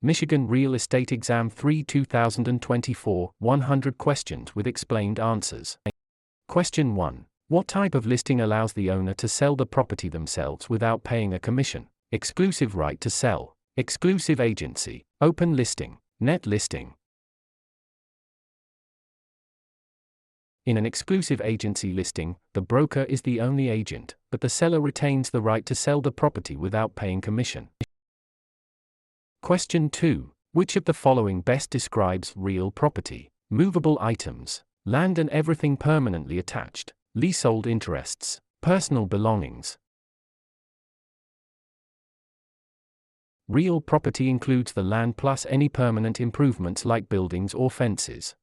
Michigan Real Estate Exam 3 2024, 100 questions with explained answers. Question 1. What type of listing allows the owner to sell the property themselves without paying a commission? Exclusive right to sell, exclusive agency, open listing, net listing. In an exclusive agency listing, the broker is the only agent, but the seller retains the right to sell the property without paying commission. Question 2. Which of the following best describes real property? Movable items, land and everything permanently attached, leasehold interests, personal belongings. Real property includes the land plus any permanent improvements like buildings or fences.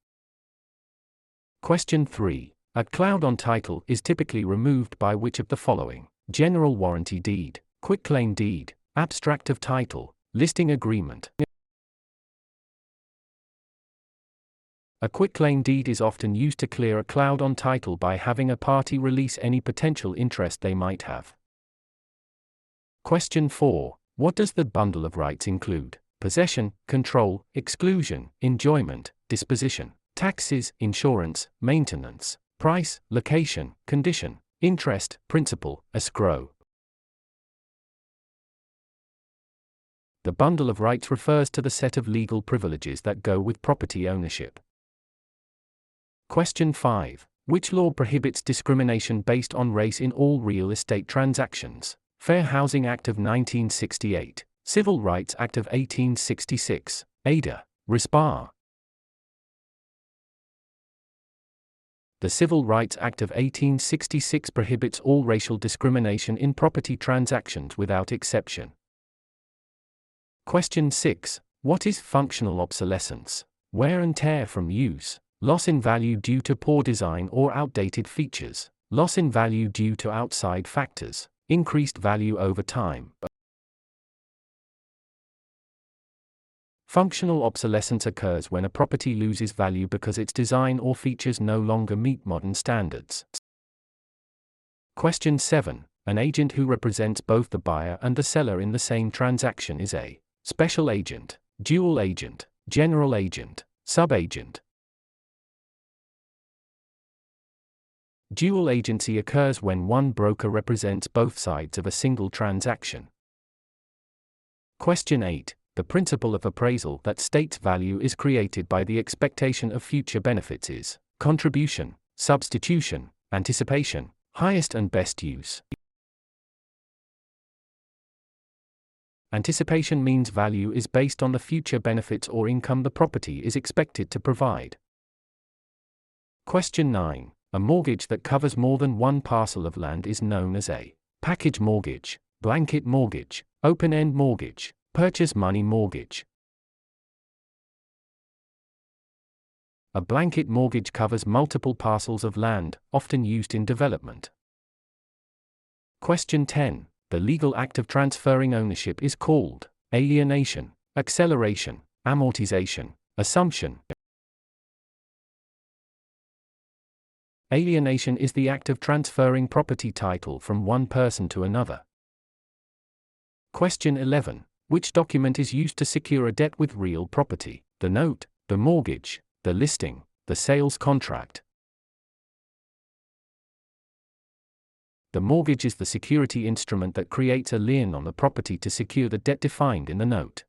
Question 3. A cloud on title is typically removed by which of the following? General warranty deed, quitclaim deed, abstract of title, listing agreement. A quitclaim deed is often used to clear a cloud on title by having a party release any potential interest they might have. Question 4. What does the bundle of rights include? Possession, control, exclusion, enjoyment, disposition, taxes, insurance, maintenance, price, location, condition, interest, principal, escrow. The bundle of rights refers to the set of legal privileges that go with property ownership. Question 5. Which law prohibits discrimination based on race in all real estate transactions? Fair Housing Act of 1968, Civil Rights Act of 1866, Ada, Respar. The Civil Rights Act of 1866 prohibits all racial discrimination in property transactions without exception. Question 6. What is functional obsolescence? Wear and tear from use, loss in value due to poor design or outdated features, loss in value due to outside factors, increased value over time. Functional obsolescence occurs when a property loses value because its design or features no longer meet modern standards. Question 7. An agent who represents both the buyer and the seller in the same transaction is a special agent, dual agent, general agent, sub-agent. Dual agency occurs when one broker represents both sides of a single transaction. Question 8. The principle of appraisal that states value is created by the expectation of future benefits is contribution, substitution, anticipation, highest and best use. Anticipation means value is based on the future benefits or income the property is expected to provide. Question 9. A mortgage that covers more than one parcel of land is known as a package mortgage, blanket mortgage, open-end mortgage, purchase money mortgage. A blanket mortgage covers multiple parcels of land, often used in development. Question 10. The legal act of transferring ownership is called alienation, acceleration, amortization, assumption. Alienation is the act of transferring property title from one person to another. Question 11. Which document is used to secure a debt with real property? The note, the mortgage, the listing, the sales contract. The mortgage is the security instrument that creates a lien on the property to secure the debt defined in the note.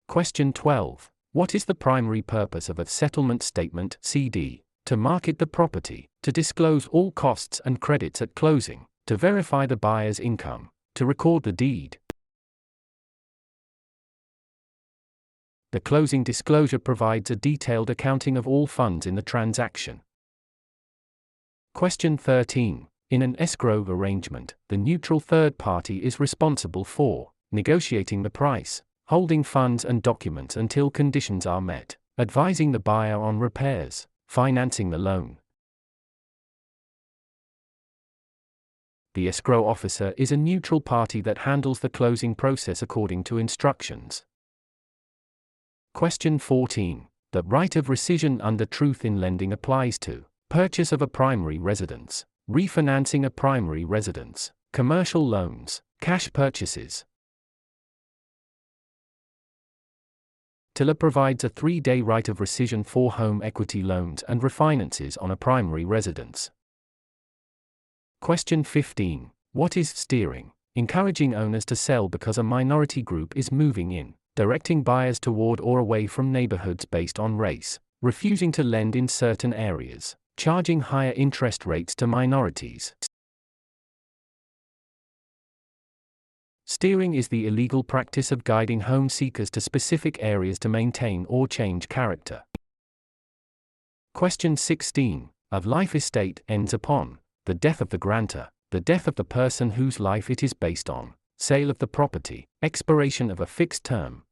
Question 12. What is the primary purpose of a settlement statement (CD)? To market the property, to disclose all costs and credits at closing, to verify the buyer's income, to record the deed. The closing disclosure provides a detailed accounting of all funds in the transaction. Question 13. In an escrow arrangement, the neutral third party is responsible for negotiating the price, holding funds and documents until conditions are met, advising the buyer on repairs, financing the loan. The escrow officer is a neutral party that handles the closing process according to instructions. Question 14. The right of rescission under truth in lending applies to purchase of a primary residence, refinancing a primary residence, commercial loans, cash purchases. TILA provides a 3-day right of rescission for home equity loans and refinances on a primary residence. Question 15. What is steering? Encouraging owners to sell because a minority group is moving in, directing buyers toward or away from neighborhoods based on race, refusing to lend in certain areas, charging higher interest rates to minorities. Steering is the illegal practice of guiding home seekers to specific areas to maintain or change character. Question 16. A life estate ends upon the death of the grantor, the death of the person whose life it is based on, sale of the property, expiration of a fixed term.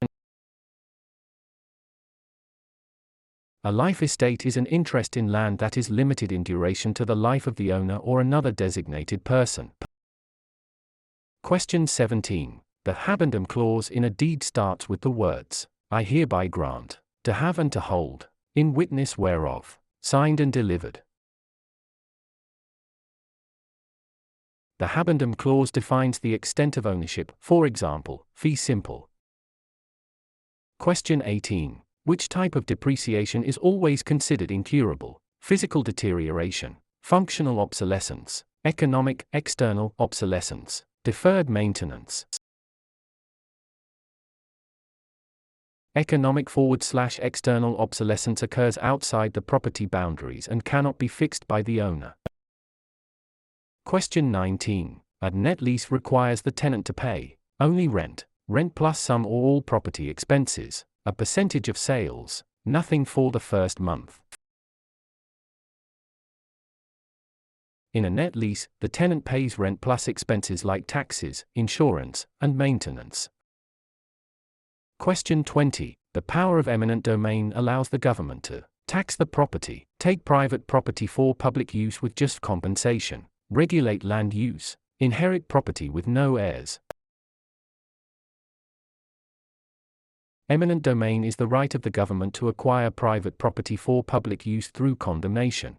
A life estate is an interest in land that is limited in duration to the life of the owner or another designated person. Question 17. The habendum clause in a deed starts with the words, I hereby grant, to have and to hold, in witness whereof, signed and delivered. The habendum clause defines the extent of ownership, for example, fee simple. Question 18. Which type of depreciation is always considered incurable? Physical deterioration, functional obsolescence, economic, external obsolescence, deferred maintenance. Economic /external obsolescence occurs outside the property boundaries and cannot be fixed by the owner. Question 19. A net lease requires the tenant to pay only rent plus some or all property expenses, a percentage of sales, nothing for the first month. In a net lease, the tenant pays rent plus expenses like taxes, insurance, and maintenance. Question 20. The power of eminent domain allows the government to tax the property, take private property for public use with just compensation, regulate land use, inherit property with no heirs. Eminent domain is the right of the government to acquire private property for public use through condemnation.